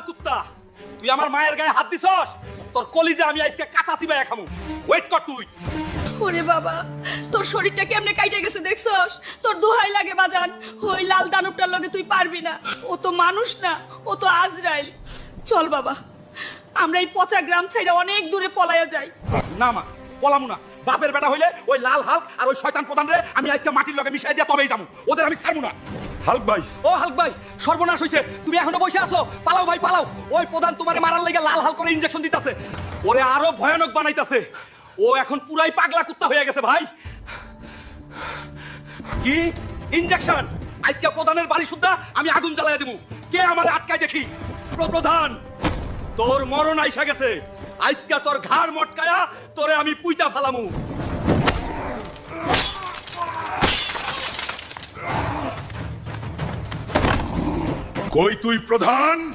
কুত্তা, তুই আমার মায়ের গায়ে হাত দিছস, তোর কলিজে আমি আজকে কাঁচা চিবাইয়া খামু। ওয়েট কর তুই। ওরে বাবা, তোর শরীরটা কেমনে কাইটে গেছে দেখছস? তোর দোহাই লাগে বাজান, ওই লাল দানবটার লগে তুই পারবি না। ও তো মানুষ না, ও তো আজরাইল। চল বাবা, আমরা এই পচা গ্রাম ছাইড়া অনেক দূরে পলাইয়া যাই। না মা, পলামু না। বাপের বেটা হইলে ওই লাল হাল্ক আর ওই শয়তান প্রধান রে আমি আজকে মাটির লগে মিশাই দিয়া তবেই যামু। ওদের আমি ছাড়বো না। হাল্ক ভাই, ও হাল্ক ভাই, সর্বনাশ হইছে। তুমি এখনো বসে আছো? পালাও ভাই পালাও। ওই প্রধান তোমারে মারার লাগা লাল হাল করে ইনজেকশন দিতাছে। ওরে আরো ভয়ানক বানাইতাছে। ও এখন পুরাই পাগলা কুত্তা হয়ে গেছে ভাই। কি ইনজেকশন? আজকে প্রধানের বাড়ি সুদ্ধা আমি আগুন জ্বালাইয়া দেবো। কে আমারে আটকায় দেখি? প্রধান, তোর মরণ আইসা গেছে। আজকে তোর ঘাড় মটকায়া তোরে আমি পুইতা ফালামু। কই তুই প্রধান?